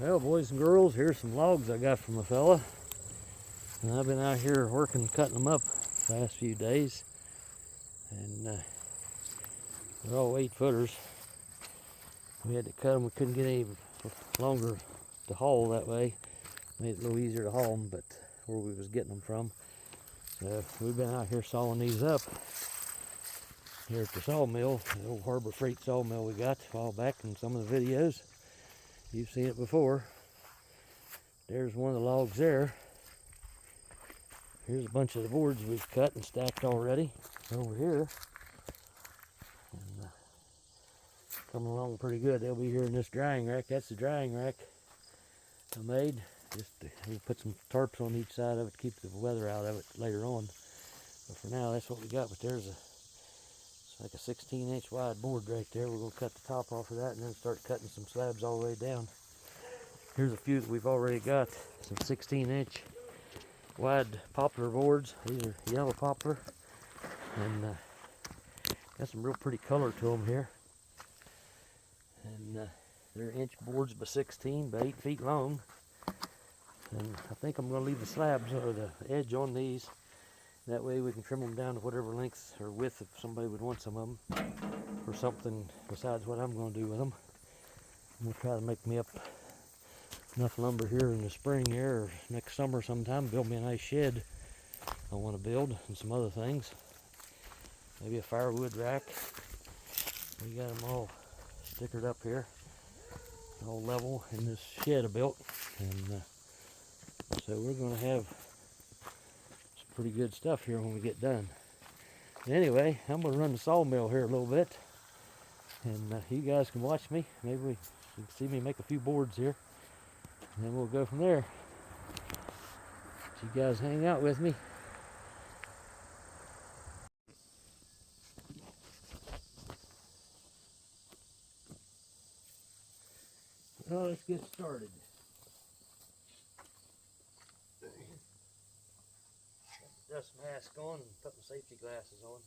Well, boys and girls, here's some logs I got from a fella. And I've been out here working, cutting them up the last few days. And they're all 8-footers. We had to cut them. We couldn't get any longer to haul that way. Made it a little easier to haul them, but where we was getting them from. So we've been out here sawing these up here at the sawmill, the old Harbor Freight sawmill we got a while back in some of the videos. You've seen it before. There's one of the logs there. Here's a bunch of the boards we've cut and stacked already over here. And coming along pretty good. They'll be here in this drying rack. That's the drying rack I made. We'll put some tarps on each side of it to keep the weather out of it later on. But for now, that's what we got. But there's it's like a 16-inch wide board right there. We're going to cut the top off of that and then start cutting some slabs all the way down. Here's a few that we've already got. Some 16-inch wide poplar boards. These are yellow poplar. And got some real pretty color to them here. And they're inch boards by 16 by 8 feet long. And I think I'm going to leave the slabs or the edge on these. That way we can trim them down to whatever length or width if somebody would want some of them for something besides what I'm going to do with them. I'm going to try to make me up enough lumber here in the spring here or next summer sometime. Build me a nice shed I want to build and some other things. Maybe a firewood rack. We got them all stickered up here, all level in this shed I built. And so we're going to have some pretty good stuff here when we get done. Anyway, I'm going to run the sawmill here a little bit, and you guys can watch me. Maybe you can see me make a few boards here, and then we'll go from there. So you guys hang out with me. Well, let's get started. Dust mask on and put my safety glasses on.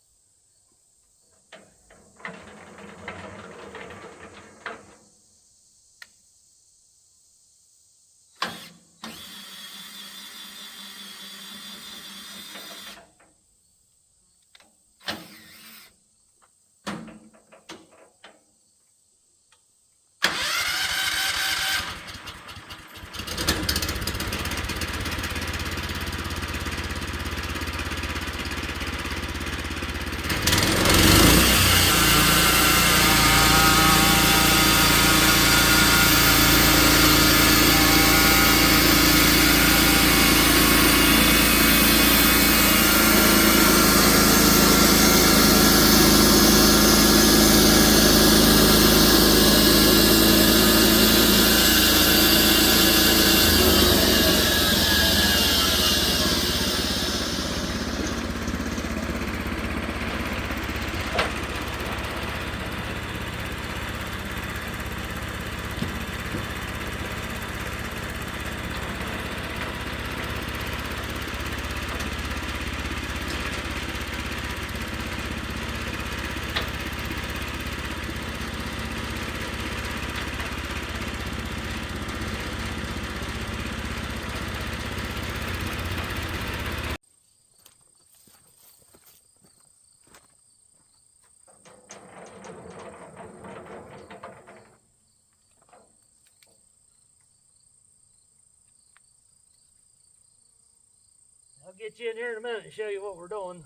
I'll get you in here in a minute and show you what we're doing.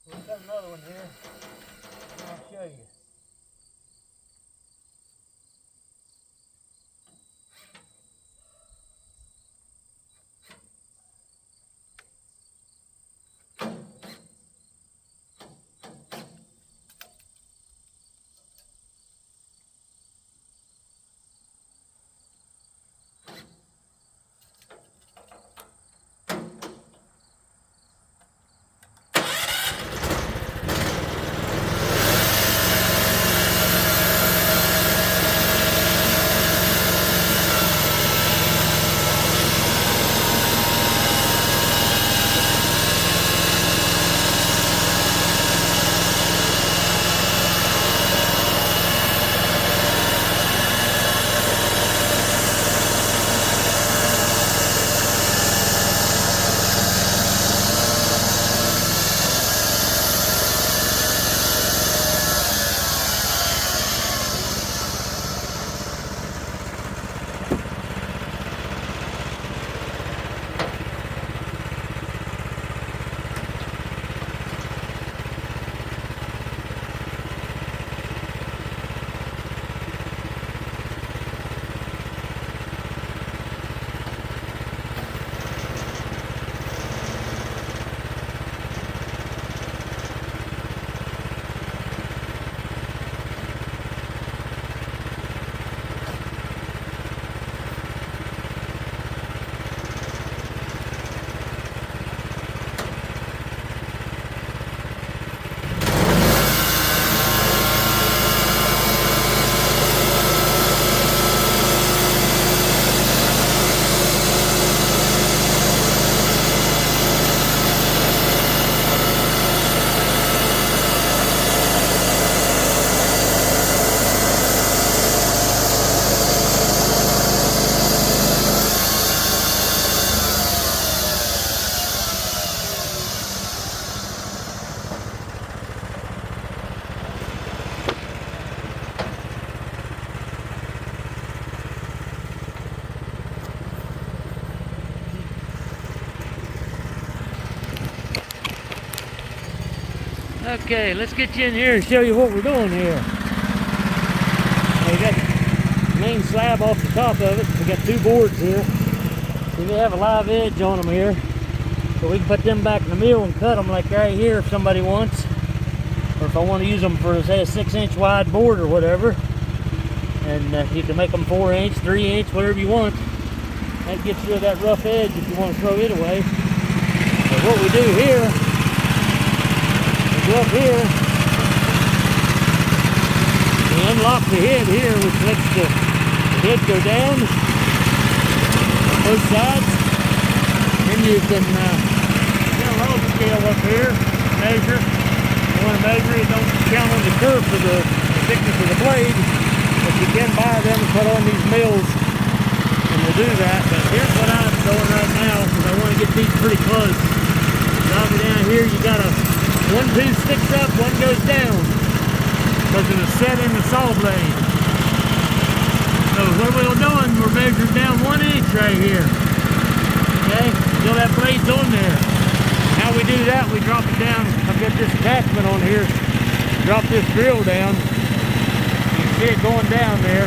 We'll cut another one here, and I'll show you. Okay, let's get you in here and show you what we're doing here. We got the main slab off the top of it. We got two boards here. See, they have a live edge on them here. So we can put them back in the mill and cut them like right here if somebody wants. Or if I want to use them for, say, a 6-inch wide board or whatever. And you can make them 4-inch, 3-inch, whatever you want. That gets rid of that rough edge if you want to throw it away. But what we do here, we go up here, we unlock the head here, which lets the head go down on both sides. Then you can get a log scale up here, measure. If you want to measure it, don't count on the curve for the thickness of the blade. But you can buy them and put on these mills, and we'll do that. But here's what I'm doing right now, because I want to get these pretty close. Drop it down here, you got one tooth sticks up, one goes down, because of the set in the saw blade. So what we're doing, we're measuring down 1 inch right here. Okay, until that blade's on there. How we do that, we drop it down. I've got this attachment on here. Drop this drill down. You can see it going down there.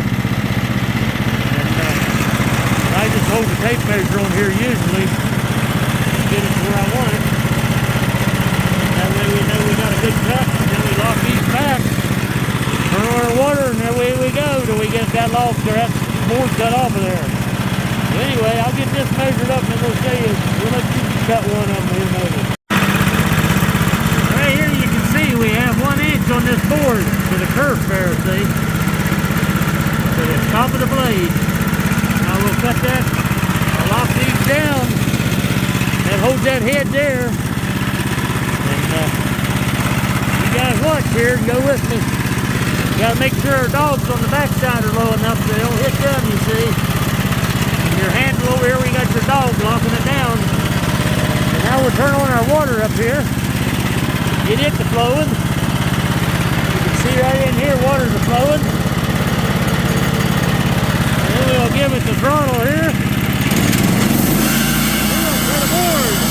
And I just hold the tape measure on here usually. Get it to where I want it. That way we know we got a good cut. And then we lock these back. Turn on our water, and that way we go till we get that log or that board cut off of there. So anyway, I'll get this measured up and we'll show you. We'll let you cut one of them here maybe. Right here you can see we have 1 inch on this board to the kerf there, see? To the top of the blade. Now we'll cut that. I'll lock these down. That holds that head there. And you guys watch here and go with me. You gotta make sure our dogs on the backside are low enough so they don't hit them, you see. And your handle over here, we got your dog locking it down. And now we'll turn on our water up here. Get it to flowing. You can see right in here, water's flowing. And then we'll give it the throttle here. We'll cut a board.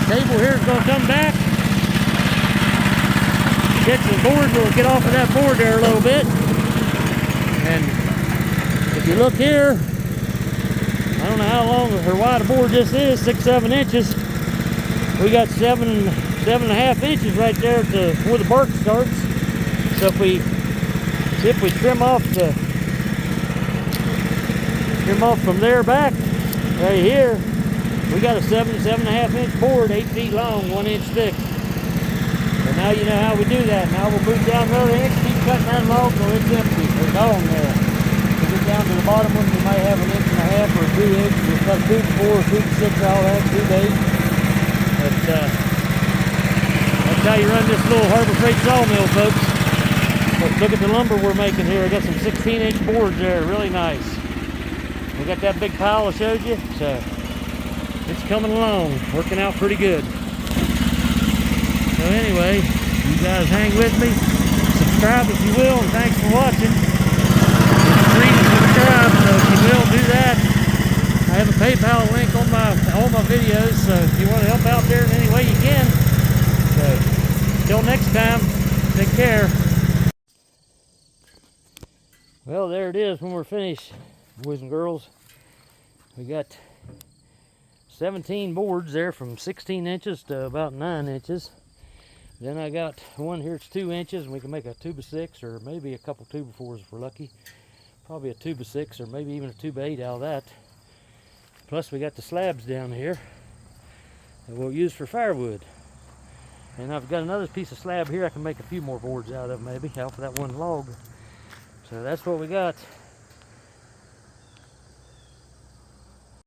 Table here is going to come back. Catch the board, we'll get off of that board there a little bit. And if you look here, I don't know how long or wide a board this is, 6-7 inches. We got 7.5 inches right there to where the bark starts. So if we trim off from there back, right here, we got a 7.5 inch board, 8 feet long, 1 inch thick. So now you know how we do that. Now we'll move down another inch, keep cutting that log till it's empty. There's no on there. We'll get down to the bottom one, we might have 1.5 or 2 inches. We'll cut 2 to 4, 2 to 6, all that, 2 to 8. But that's how you run this little Harbor Freight sawmill, folks. But look at the lumber we're making here. I got some 16-inch boards there, really nice. We got that big pile I showed you, so it's coming along, working out pretty good. So anyway, you guys hang with me, subscribe if you will, and thanks for watching. It's free to subscribe, so if you will, do that. I have a PayPal link on all my videos, so if you want to help out there in any way you can. So, till next time, take care. Well, there it is when we're finished, boys and girls. We got 17 boards there from 16 inches to about 9 inches. Then I got one here, it's 2 inches, and we can make a 2x6 or maybe a couple 2x4s if we're lucky. Probably a 2x6 or maybe even a 2x8 out of that. Plus we got the slabs down here that we'll use for firewood. And I've got another piece of slab here I can make a few more boards out of maybe, out for that one log. So that's what we got.